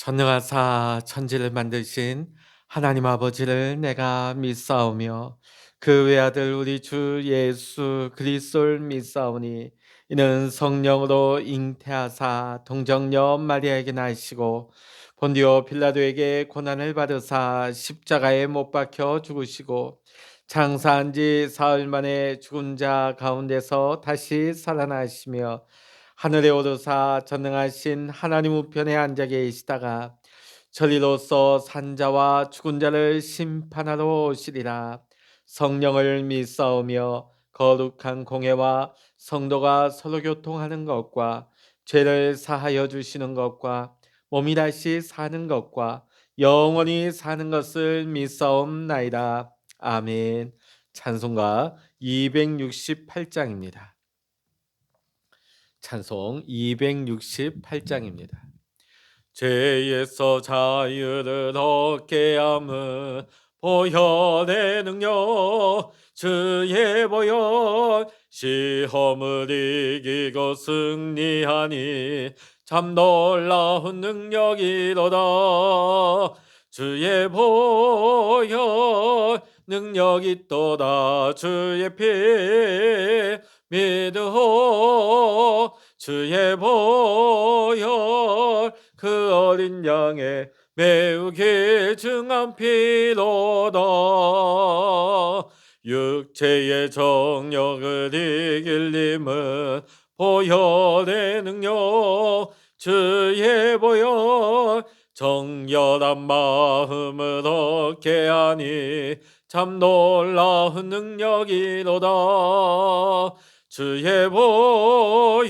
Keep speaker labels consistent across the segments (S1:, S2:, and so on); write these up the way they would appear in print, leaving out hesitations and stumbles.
S1: 전능하사 천지를 만드신 하나님 아버지를 내가 믿사오며 그 외아들 우리 주 예수 그리스도를 믿사오니 이는 성령으로 잉태하사 동정녀 마리아에게 나시고 본디오 빌라도에게 고난을 받으사 십자가에 못 박혀 죽으시고 장사한 지 사흘 만에 죽은 자 가운데서 다시 살아나시며 하늘에 오르사 전능하신 하나님 우편에 앉아 계시다가 저리로서 산자와 죽은 자를 심판하러 오시리라. 성령을 믿사오며 거룩한 공회와 성도가 서로 교통하는 것과 죄를 사하여 주시는 것과 몸이 다시 사는 것과 영원히 사는 것을 믿사옵나이다. 아멘. 찬송가 268장입니다. 찬송 268장입니다. 죄에서 자유를 얻게 함은 보혈의 능력 주의 보혈 시험을 이기고 승리하니 참 놀라운 능력이로다. 주의 보혈 능력이 또다. 주의 피 믿으오. 주의 보혈 그 어린 양의 매우 귀중한 피로다. 육체의 정욕을 이길 님은 보혈의 능력 주의 보혈 정결한 마음을 얻게 하니 참 놀라운 능력이로다. 주의 보혈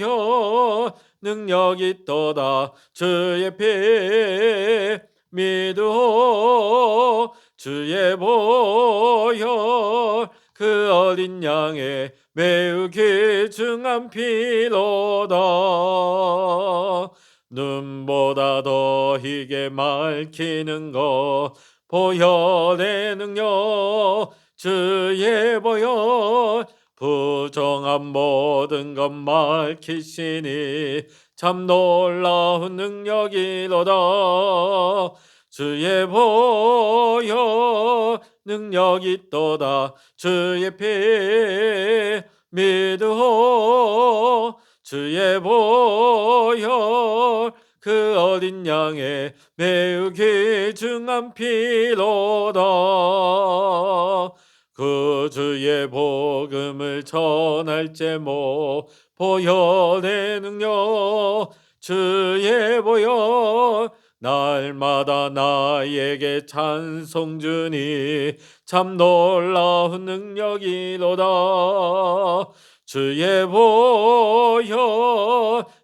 S1: 능력이 또다. 주의 피 믿으오. 주의 보혈 그 어린 양의 매우 귀중한 피로다. 눈보다 더 희게 맑히는 것 보혈의 능력 주의 보혈 부정한 모든 것 밝히시니 참 놀라운 능력이로다. 주의 보혈 능력이 또다. 주의 피 믿으오. 주의 보혈 그 어린 양의 매우 귀중한 피로다. 그 주의 복음을 전할 제목 보혈의 능력 주의 보혈 날마다 나에게 찬송 주니 참 놀라운 능력이로다. 주의 보혈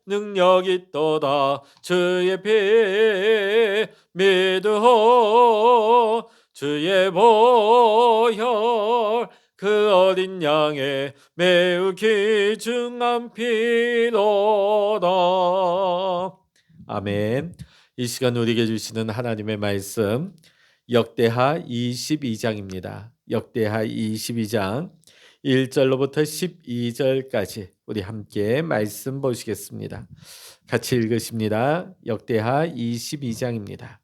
S1: 능력이 또다. 주의 피 믿으오. 주의 보혈 그 어린 양의 매우 귀중한 피로다. 아멘. 이 시간 우리에게 주시는 하나님의 말씀 역대하 22장입니다. 역대하 22장 1절로부터 12절까지 우리 함께 말씀 보시겠습니다. 같이 읽으십니다. 역대하 22장입니다.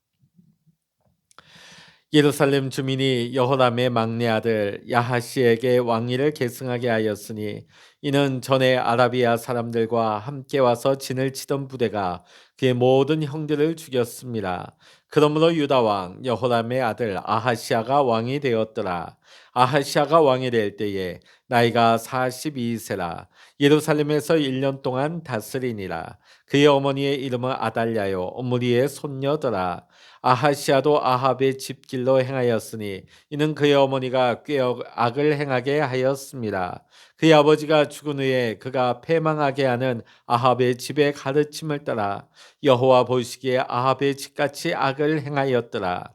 S1: 예루살렘 주민이 여호람의 막내 아들 야하시에게 왕위를 계승하게 하였으니 이는 전에 아라비아 사람들과 함께 와서 진을 치던 부대가 그의 모든 형들을 죽였습니다. 그러므로 유다 왕 여호람의 아들 아하시아가 왕이 되었더라. 아하시아가 왕이 될 때에 나이가 42세라. 예루살렘에서 1년 동안 다스리니라. 그의 어머니의 이름은 아달랴요 오므리의 손녀더라. 아하시아도 아합의 집길로 행하였으니 이는 그의 어머니가 꽤 악을 행하게 하였습니다. 그의 아버지가 죽은 후에 그가 패망하게 하는 아합의 집의 가르침을 따라 여호와 보시기에 아합의 집같이 악을 행하였더라.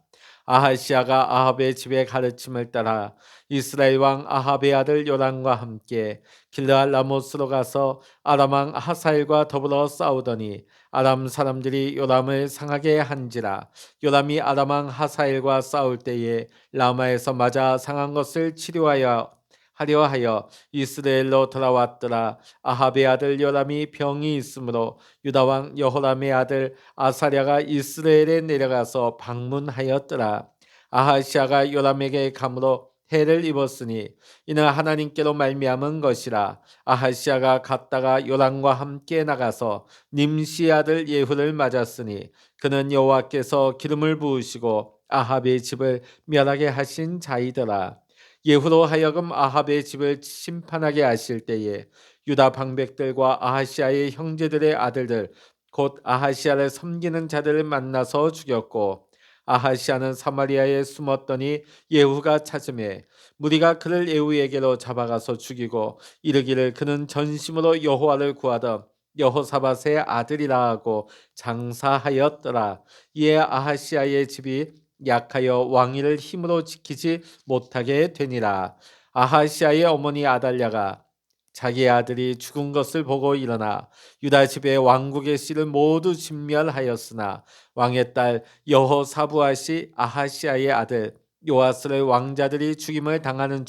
S1: 아하시아가 아합의 집의 가르침을 따라 이스라엘 왕 아합의 아들 요람과 함께 길르앗 라모스로 가서 아람 왕 하사엘과 더불어 싸우더니 아람 사람들이 요람을 상하게 한지라. 요람이 아람 왕 하사엘과 싸울 때에 라마에서 맞아 상한 것을 치료하여 하려 하여 이스라엘로 돌아왔더라. 아합의 아들 요람이 병이 있으므로 유다 왕 여호람의 아들 아사랴가 이스라엘에 내려가서 방문하였더라. 아하시아가 요람에게 감으로 해를 입었으니 이는 하나님께로 말미암은 것이라. 아하시아가 갔다가 요람과 함께 나가서 님시 아들 예후를 맞았으니 그는 여호와께서 기름을 부으시고 아합의 집을 멸하게 하신 자이더라. 예후로 하여금 아합의 집을 심판하게 하실 때에 유다 방백들과 아하시아의 형제들의 아들들 곧 아하시아를 섬기는 자들을 만나서 죽였고, 아하시아는 사마리아에 숨었더니 예후가 찾음에 무리가 그를 예후에게로 잡아가서 죽이고 이르기를 그는 전심으로 여호와를 구하던 여호사밧의 아들이라 하고 장사하였더라. 이에 아하시아의 집이 약하여 왕위를 힘으로 지키지 못하게 되니라. 아하시아의 어머니 아달랴가 자기 아들이 죽은 것을 보고 일어나 유다 집의 왕국의 씨를 모두 진멸하였으나 왕의 딸 여호사부앗이 아하시아의 아들 요아스를 왕자들이 죽임을 당하는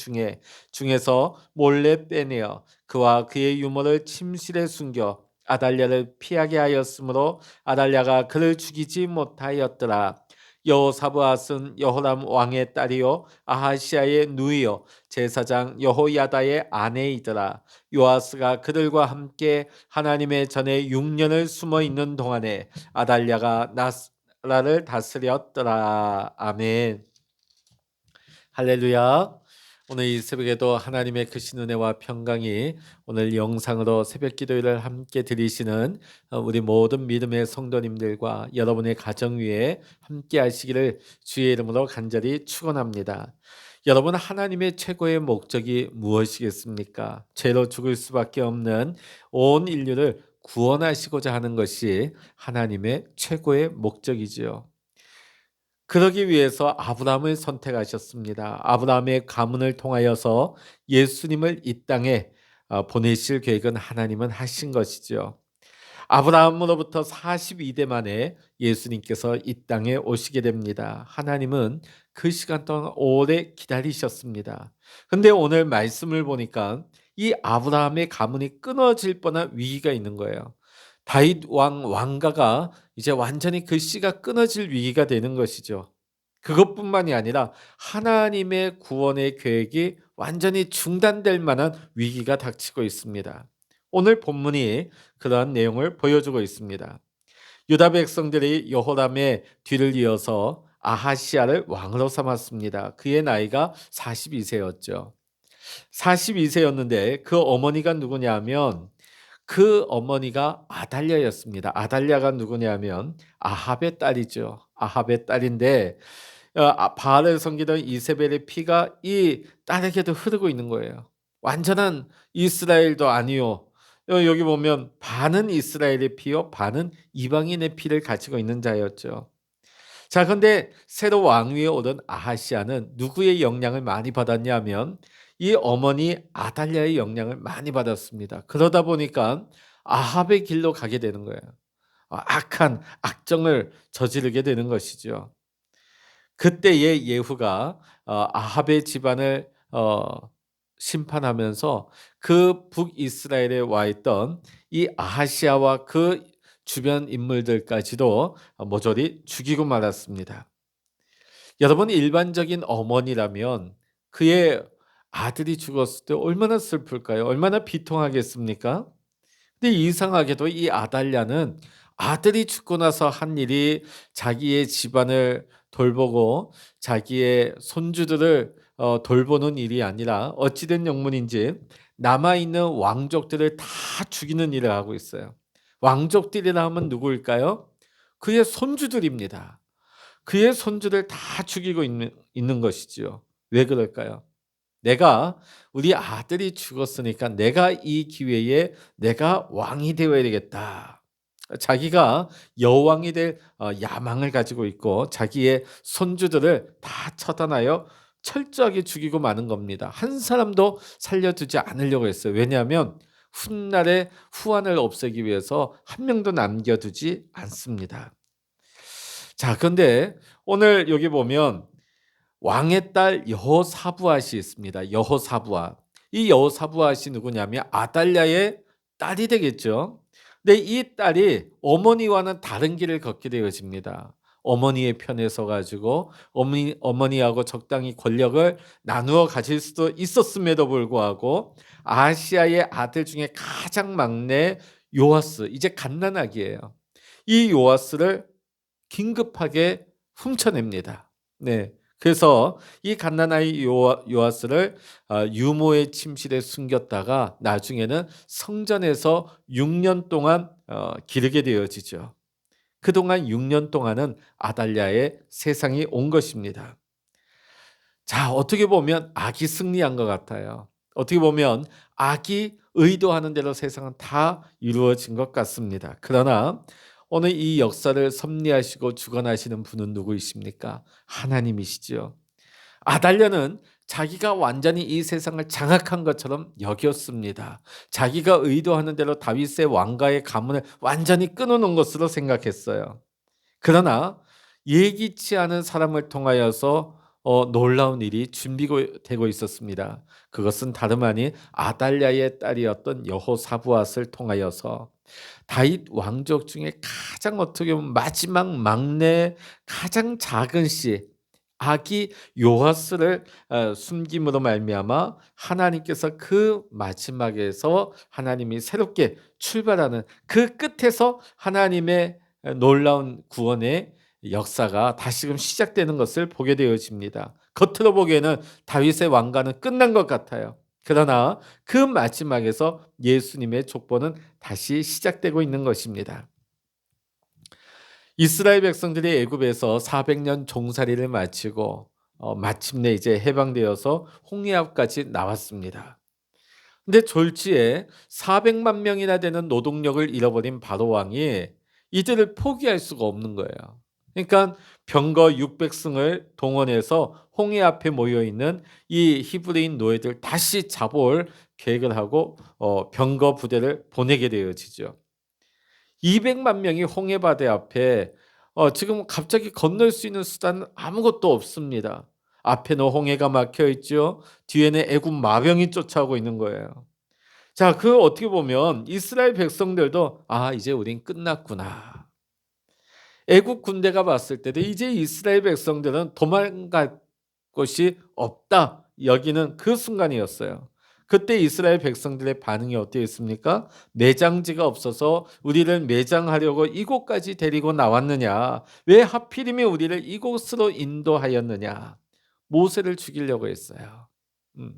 S1: 중에서 몰래 빼내어 그와 그의 유모를 침실에 숨겨 아달랴를 피하게 하였으므로 아달랴가 그를 죽이지 못하였더라. 여호사부앗은 여호람 왕의 딸이요 아하시아의 누이요 제사장 여호야다의 아내이더라. 요아스가 그들과 함께 하나님의 전에 6년을 숨어 있는 동안에 아달랴가 나라를 다스렸더라. 아멘. 할렐루야. 오늘 이 새벽에도 하나님의 크신 은혜와 평강이 오늘 영상으로 새벽 기도를 함께 드리시는 우리 모든 믿음의 성도님들과 여러분의 가정 위에 함께 하시기를 주의 이름으로 간절히 축원합니다. 여러분, 하나님의 최고의 목적이 무엇이겠습니까? 죄로 죽을 수밖에 없는 온 인류를 구원하시고자 하는 것이 하나님의 최고의 목적이지요. 그러기 위해서 아브라함을 선택하셨습니다. 아브라함의 가문을 통하여서 예수님을 이 땅에 보내실 계획은 하나님은 하신 것이죠. 아브라함으로부터 42대 만에 예수님께서 이 땅에 오시게 됩니다. 하나님은 그 시간 동안 오래 기다리셨습니다. 근데 오늘 말씀을 보니까 이 아브라함의 가문이 끊어질 뻔한 위기가 있는 거예요. 다윗 왕가가 이제 완전히 그 씨가 끊어질 위기가 되는 것이죠. 그것뿐만이 아니라 하나님의 구원의 계획이 완전히 중단될 만한 위기가 닥치고 있습니다. 오늘 본문이 그러한 내용을 보여주고 있습니다. 유다 백성들이 여호람의 뒤를 이어서 아하시아를 왕으로 삼았습니다. 그의 나이가 42세였죠. 42세였는데 그 어머니가 누구냐면 그 어머니가 아달랴였습니다. 아달랴가 누구냐면 아합의 딸이죠. 아합의 딸인데 바알을 섬기던 이세벨의 피가 이 딸에게도 흐르고 있는 거예요. 완전한 이스라엘도 아니요. 여기 보면 반은 이스라엘의 피요, 반은 이방인의 피를 가지고 있는 자였죠. 자, 근데 새로 왕위에 오른 아하시아는 누구의 영향을 많이 받았냐면 이 어머니 아달랴의 영향을 많이 받았습니다. 그러다 보니까 아합의 길로 가게 되는 거예요. 악한 악정을 저지르게 되는 것이죠. 그때의 예후가 아합의 집안을 심판하면서 그 북이스라엘에 와 있던 이 아하시아와 그 주변 인물들까지도 모조리 죽이고 말았습니다. 여러분, 일반적인 어머니라면 그의 아들이 죽었을 때 얼마나 슬플까요? 얼마나 비통하겠습니까? 근데 이상하게도 이 아달랴는 아들이 죽고 나서 한 일이 자기의 집안을 돌보고 자기의 손주들을 돌보는 일이 아니라 어찌된 영문인지 남아있는 왕족들을 다 죽이는 일을 하고 있어요. 왕족들이라 하면 누구일까요? 그의 손주들입니다. 그의 손주들 다 죽이고 있는 것이지요. 왜 그럴까요? 내가 우리 아들이 죽었으니까 내가 이 기회에 내가 왕이 되어야 되겠다. 자기가 여왕이 될 야망을 가지고 있고 자기의 손주들을 다 처단하여 철저하게 죽이고 마는 겁니다. 한 사람도 살려두지 않으려고 했어요. 왜냐하면 훗날에 후환을 없애기 위해서 한 명도 남겨두지 않습니다. 자, 그런데 오늘 여기 보면 왕의 딸 여호사부앗이 있습니다. 여호사부앗. 이 여호사밧이 누구냐면 아달랴의 딸이 되겠죠. 근데 이 딸이 어머니와는 다른 길을 걷게 되어집니다. 어머니의 편에 서 가지고 어머니하고 적당히 권력을 나누어 가질 수도 있었음에도 불구하고 아하시아의 아들 중에 가장 막내 요아스, 이제 갓난아기예요. 이 요아스를 긴급하게 훔쳐냅니다. 네. 그래서 이 갓난아이 요아스를 유모의 침실에 숨겼다가 나중에는 성전에서 6년 동안 기르게 되어지죠. 그동안 6년 동안은 아달랴의 세상이 온 것입니다. 자, 어떻게 보면 악이 승리한 것 같아요. 어떻게 보면 악이 의도하는 대로 세상은 다 이루어진 것 같습니다. 그러나 오늘 이 역사를 섭리하시고 주관하시는 분은 누구이십니까? 하나님이시죠. 아달랴는 자기가 완전히 이 세상을 장악한 것처럼 여겼습니다. 자기가 의도하는 대로 다윗의 왕가의 가문을 완전히 끊어놓은 것으로 생각했어요. 그러나 예기치 않은 사람을 통하여서 놀라운 일이 준비되고 있었습니다. 그것은 다름 아닌 아달랴의 딸이었던 여호사부앗을 통하여서 다윗 왕족 중에 가장 어떻게 보면 마지막 막내 가장 작은 씨 아기 요아스를 숨김으로 말미암아 하나님께서 그 마지막에서 하나님이 새롭게 출발하는 그 끝에서 하나님의 놀라운 구원의 역사가 다시금 시작되는 것을 보게 되어집니다. 겉으로 보기에는 다윗의 왕가는 끝난 것 같아요. 그러나 그 마지막에서 예수님의 족보는 다시 시작되고 있는 것입니다. 이스라엘 백성들이 애굽에서 400년 종살이를 마치고 마침내 이제 해방되어서 홍해 앞까지 나왔습니다. 근데 졸지에 400만 명이나 되는 노동력을 잃어버린 바로 왕이 이들을 포기할 수가 없는 거예요. 그러니까 병거 600승을 동원해서 홍해 앞에 모여 있는 이 히브리인 노예들 다시 잡아올 계획을 하고 병거 부대를 보내게 되어지죠. 200만 명이 홍해바다 앞에 지금 갑자기 건널 수 있는 수단은 아무것도 없습니다. 앞에는 홍해가 막혀 있죠. 뒤에는 애굽 마병이 쫓아오고 있는 거예요. 자, 그 어떻게 보면 이스라엘 백성들도 '아 이제 우린 끝났구나.' 애국 군대가 봤을 때도 이제 이스라엘 백성들은 도망갈 곳이 없다 여기는 그 순간이었어요. 그때 이스라엘 백성들의 반응이 어땠습니까? 매장지가 없어서 우리를 매장하려고 이곳까지 데리고 나왔느냐? 왜 하필이면 우리를 이곳으로 인도하였느냐? 모세를 죽이려고 했어요. 음.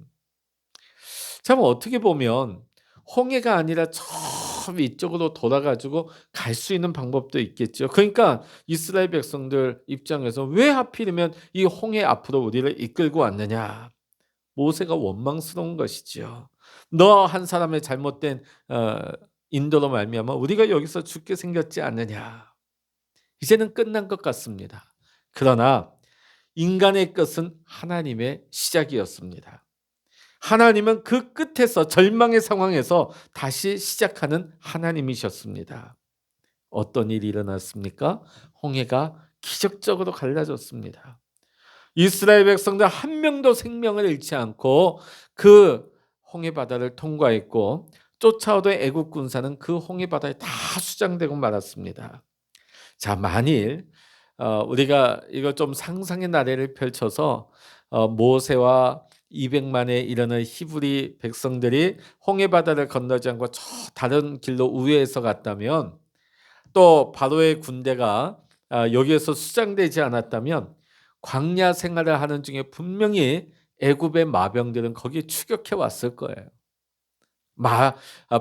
S1: 참 어떻게 보면 홍해가 아니라 저 위쪽으로 돌아 가지고 갈 수 있는 방법도 있겠죠. 그러니까 이스라엘 백성들 입장에서 '왜 하필이면 이 홍해 앞으로 우리를 이끌고 왔느냐.' 모세가 원망스러운 것이지요. '너 한 사람의 잘못된 인도로 말미암아 우리가 여기서 죽게 생겼지 않느냐.' 이제는 끝난 것 같습니다. 그러나 인간의 끝은 하나님의 시작이었습니다. 하나님은 그 끝에서 절망의 상황에서 다시 시작하는 하나님이셨습니다. 어떤 일이 일어났습니까? 홍해가 기적적으로 갈라졌습니다. 이스라엘 백성들 한 명도 생명을 잃지 않고 그 홍해 바다를 통과했고 쫓아오던 애국 군사는 그 홍해 바다에 다 수장되고 말았습니다. 자, 만일 우리가 이거 좀 상상의 나래를 펼쳐서 모세와 200만에 이르는 히브리 백성들이 홍해 바다를 건너지 않고 저 다른 길로 우회해서 갔다면 또 바로의 군대가 여기에서 수장되지 않았다면 광야 생활을 하는 중에 분명히 애굽의 마병들은 거기에 추격해 왔을 거예요.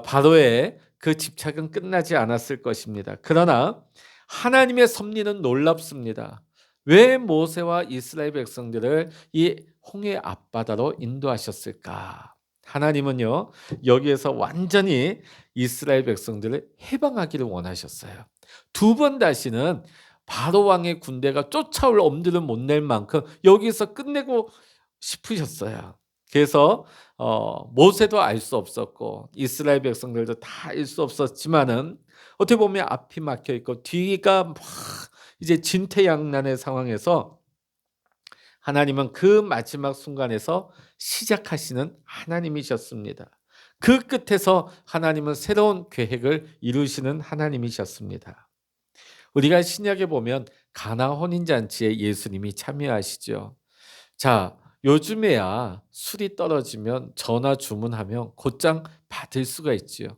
S1: 바로의 그 집착은 끝나지 않았을 것입니다. 그러나 하나님의 섭리는 놀랍습니다. 왜 모세와 이스라엘 백성들을 이 홍해 앞바다로 인도하셨을까? 하나님은요 여기에서 완전히 이스라엘 백성들을 해방하기를 원하셨어요. 두 번 다시는 바로 왕의 군대가 쫓아올 엄두를 못 낼 만큼 여기서 끝내고 싶으셨어요. 그래서 모세도 알 수 없었고 이스라엘 백성들도 다 알 수 없었지만은 어떻게 보면 앞이 막혀 있고 뒤가 막 이제 진퇴양난의 상황에서 하나님은 그 마지막 순간에서 시작하시는 하나님이셨습니다. 그 끝에서 하나님은 새로운 계획을 이루시는 하나님이셨습니다. 우리가 신약에 보면 가나 혼인잔치에 예수님이 참여하시죠. 자, 요즘에야 술이 떨어지면 전화 주문하면 곧장 받을 수가 있지요.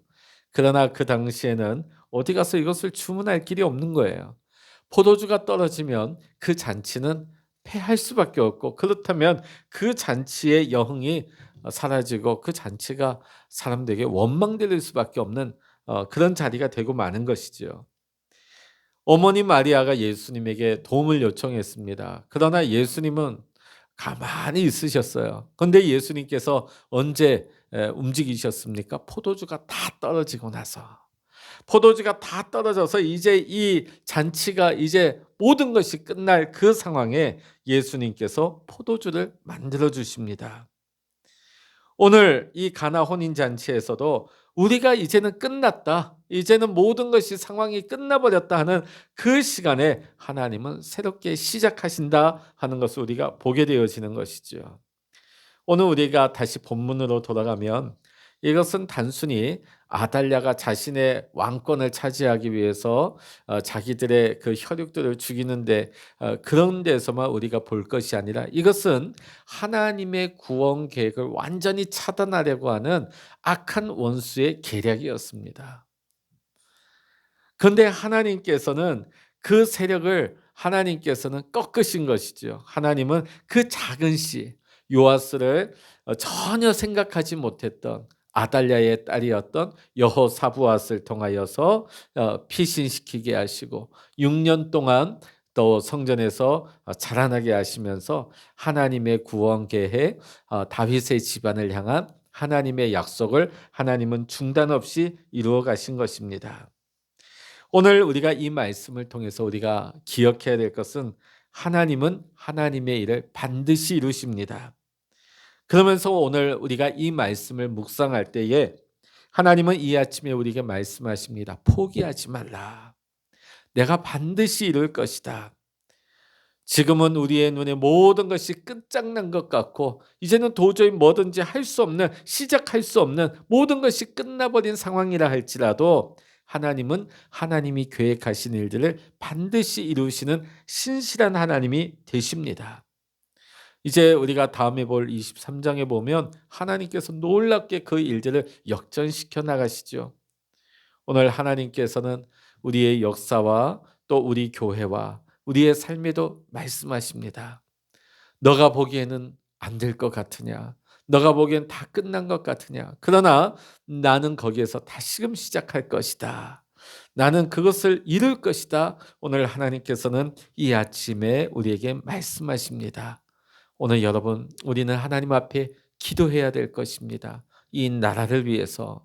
S1: 그러나 그 당시에는 어디 가서 이것을 주문할 길이 없는 거예요. 포도주가 떨어지면 그 잔치는 폐할 수밖에 없고, 그렇다면 그 잔치의 여흥이 사라지고 그 잔치가 사람들에게 원망될 수밖에 없는 그런 자리가 되고 마는 것이지요. 어머니 마리아가 예수님에게 도움을 요청했습니다. 그러나 예수님은 가만히 있으셨어요. 그런데 예수님께서 언제 움직이셨습니까? 포도주가 다 떨어지고 나서. 포도주가 다 떨어져서 이제 이 잔치가 이제 모든 것이 끝날 그 상황에 예수님께서 포도주를 만들어 주십니다. 오늘 이 가나 혼인 잔치에서도 우리가 이제는 끝났다, 이제는 모든 것이 상황이 끝나버렸다 하는 그 시간에 하나님은 새롭게 시작하신다 하는 것을 우리가 보게 되어지는 것이죠. 오늘 우리가 다시 본문으로 돌아가면 이것은 단순히 아달랴가 자신의 왕권을 차지하기 위해서 자기들의 그 혈육들을 죽이는데 그런 데서만 우리가 볼 것이 아니라, 이것은 하나님의 구원 계획을 완전히 차단하려고 하는 악한 원수의 계략이었습니다. 그런데 하나님께서는 그 세력을 하나님께서는 꺾으신 것이죠. 하나님은 그 작은 씨 요아스를 전혀 생각하지 못했던 아달랴의 딸이었던 여호사부앗을 통하여서 피신시키게 하시고 6년 동안 또 성전에서 자라나게 하시면서 하나님의 구원 계획, 다윗의 집안을 향한 하나님의 약속을 하나님은 중단 없이 이루어 가신 것입니다. 오늘 우리가 이 말씀을 통해서 우리가 기억해야 될 것은, 하나님은 하나님의 일을 반드시 이루십니다. 그러면서 오늘 우리가 이 말씀을 묵상할 때에 하나님은 이 아침에 우리에게 말씀하십니다. 포기하지 말라. 내가 반드시 이룰 것이다. 지금은 우리의 눈에 모든 것이 끝장난 것 같고 이제는 도저히 뭐든지 할 수 없는, 시작할 수 없는, 모든 것이 끝나버린 상황이라 할지라도 하나님은 하나님이 계획하신 일들을 반드시 이루시는 신실한 하나님이 되십니다. 이제 우리가 다음에 볼 23장에 보면 하나님께서 놀랍게 그 일들을 역전시켜 나가시죠. 오늘 하나님께서는 우리의 역사와 또 우리 교회와 우리의 삶에도 말씀하십니다. 너가 보기에는 안 될 것 같으냐? 너가 보기엔 다 끝난 것 같으냐? 그러나 나는 거기에서 다시금 시작할 것이다. 나는 그것을 이룰 것이다. 오늘 하나님께서는 이 아침에 우리에게 말씀하십니다. 오늘 여러분, 우리는 하나님 앞에 기도해야 될 것입니다. 이 나라를 위해서,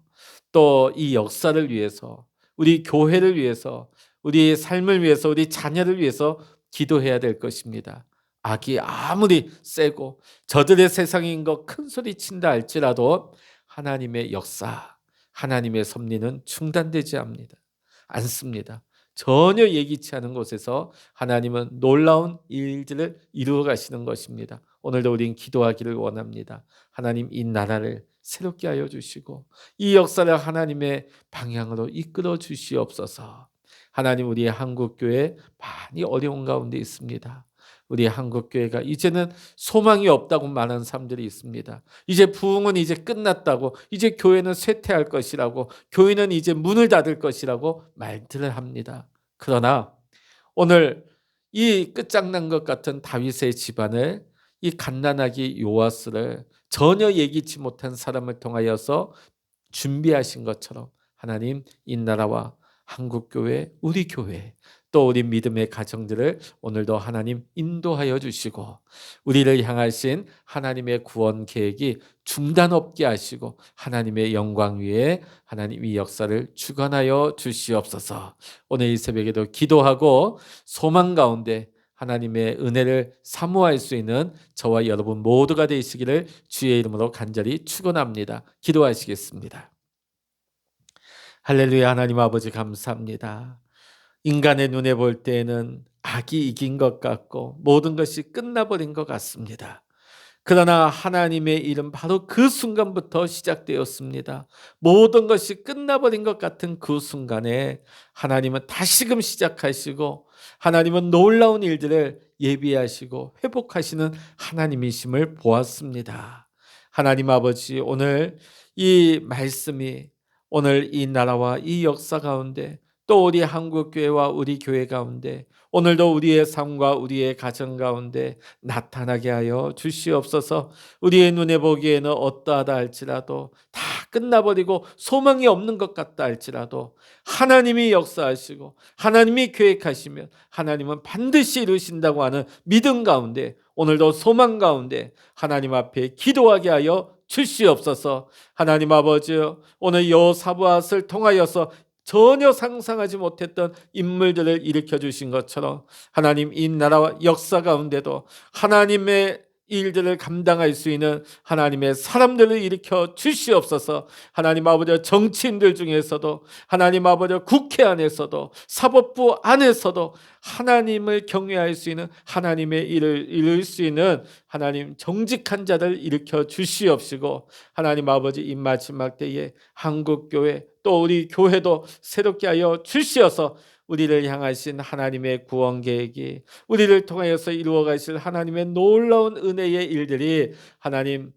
S1: 또 이 역사를 위해서, 우리 교회를 위해서, 우리 삶을 위해서, 우리 자녀를 위해서 기도해야 될 것입니다. 악이 아무리 세고 저들의 세상인 것 큰 소리 친다 할지라도 하나님의 역사, 하나님의 섭리는 중단되지 않습니다. 전혀 예기치 않은 곳에서 하나님은 놀라운 일들을 이루어 가시는 것입니다. 오늘도 우리는 기도하기를 원합니다. 하나님, 이 나라를 새롭게 하여 주시고 이 역사를 하나님의 방향으로 이끌어 주시옵소서. 하나님, 우리 한국교회 많이 어려운 가운데 있습니다. 우리 한국교회가 이제는 소망이 없다고 말하는 사람들이 있습니다. 이제 부흥은 이제 끝났다고, 이제 교회는 쇠퇴할 것이라고, 교회는 이제 문을 닫을 것이라고 말들을 합니다. 그러나 오늘 이 끝장난 것 같은 다윗의 집안을, 이 갓난아기 요아스를 전혀 예기치 못한 사람을 통하여서 준비하신 것처럼 하나님, 이 나라와 한국교회, 우리 교회, 또 우리 믿음의 가정들을 오늘도 하나님 인도하여 주시고 우리를 향하신 하나님의 구원 계획이 중단 없게 하시고 하나님의 영광 위에 하나님 이 역사를 주관하여 주시옵소서. 오늘 이 새벽에도 기도하고 소망 가운데 하나님의 은혜를 사모할 수 있는 저와 여러분 모두가 되시기를 주의 이름으로 간절히 축원합니다. 기도하시겠습니다. 할렐루야. 하나님 아버지 감사합니다. 인간의 눈에 볼 때에는 악이 이긴 것 같고 모든 것이 끝나버린 것 같습니다. 그러나 하나님의 일은 바로 그 순간부터 시작되었습니다. 모든 것이 끝나버린 것 같은 그 순간에 하나님은 다시금 시작하시고, 하나님은 놀라운 일들을 예비하시고 회복하시는 하나님이심을 보았습니다. 하나님 아버지, 오늘 이 말씀이 오늘 이 나라와 이 역사 가운데, 또 우리 한국교회와 우리 교회 가운데, 오늘도 우리의 삶과 우리의 가정 가운데 나타나게 하여 주시옵소서. 우리의 눈에 보기에는 어떠하다 할지라도, 다 끝나버리고 소망이 없는 것 같다 할지라도, 하나님이 역사하시고 하나님이 계획하시면 하나님은 반드시 이루신다고 하는 믿음 가운데, 오늘도 소망 가운데 하나님 앞에 기도하게 하여 주시옵소서. 하나님 아버지, 오늘 여호사밧을 통하여서 전혀 상상하지 못했던 인물들을 일으켜 주신 것처럼, 하나님 이 나라와 역사 가운데도 하나님의 일들을 감당할 수 있는 하나님의 사람들을 일으켜 주시옵소서. 하나님 아버지, 정치인들 중에서도, 하나님 아버지 국회 안에서도, 사법부 안에서도 하나님을 경외할 수 있는, 하나님의 일을 이룰 수 있는 하나님 정직한 자들 일으켜 주시옵시고, 하나님 아버지 이 마지막 때에 한국교회 또 우리 교회도 새롭게 하여 주시어서 우리를 향하신 하나님의 구원 계획이, 우리를 통하여서 이루어 가실 하나님의 놀라운 은혜의 일들이 하나님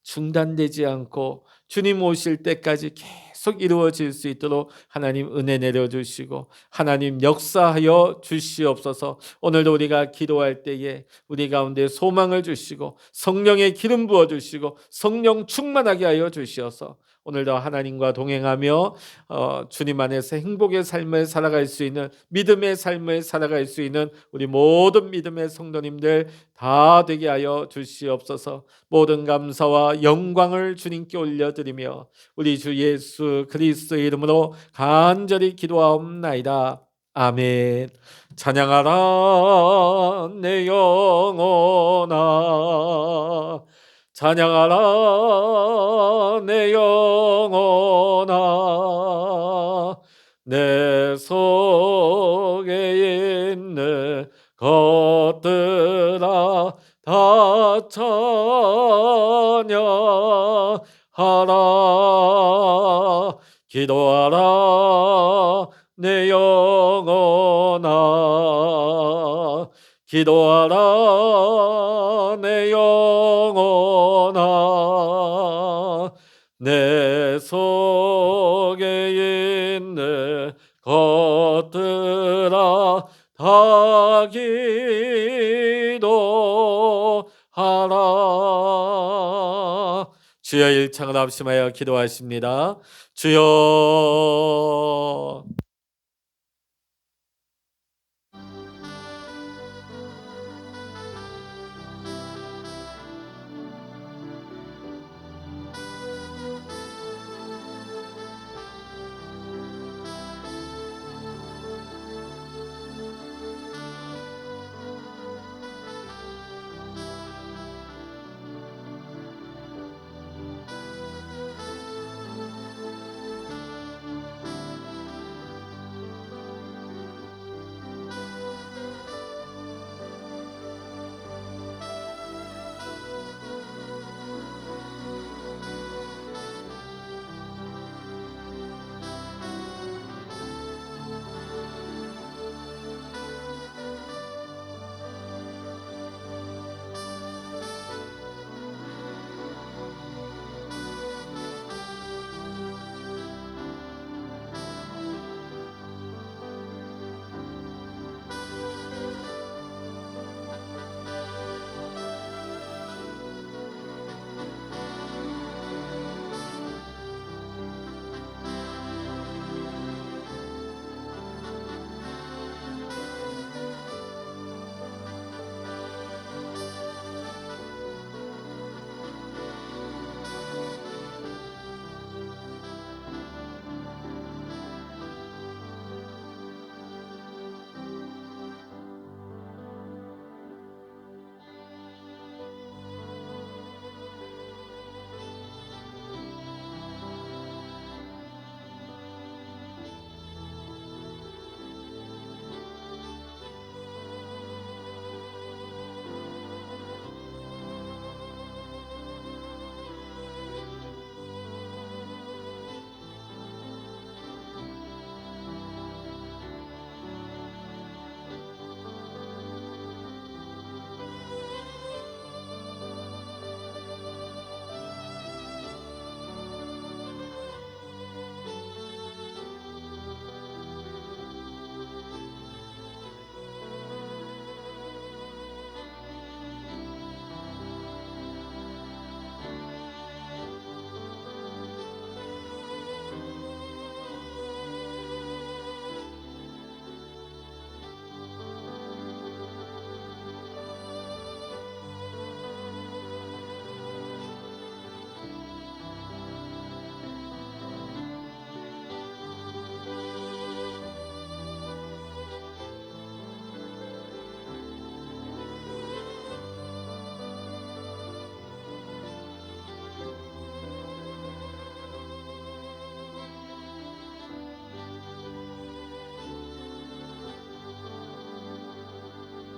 S1: 중단되지 않고 주님 오실 때까지 계속 이루어질 수 있도록 하나님 은혜 내려주시고 하나님 역사하여 주시옵소서. 오늘도 우리가 기도할 때에 우리 가운데 소망을 주시고 성령의 기름 부어주시고 성령 충만하게 하여 주시어서 오늘도 하나님과 동행하며 주님 안에서 행복의 삶을 살아갈 수 있는, 믿음의 삶을 살아갈 수 있는 우리 모든 믿음의 성도님들 다 되게 하여 주시옵소서. 모든 감사와 영광을 주님께 올려드리며 우리 주 예수 그리스도의 이름으로 간절히 기도하옵나이다. 아멘. 찬양하라 내 영혼아, 찬양하라 내 영혼아, 내 속에 있는 것들아 다 찬양하라. 기도하라 내 영혼아, 기도하라 내 영혼아, 내 속에 있는 것들아 다 기도하라. 주여 일창을 합심하여 기도하십니다. 주여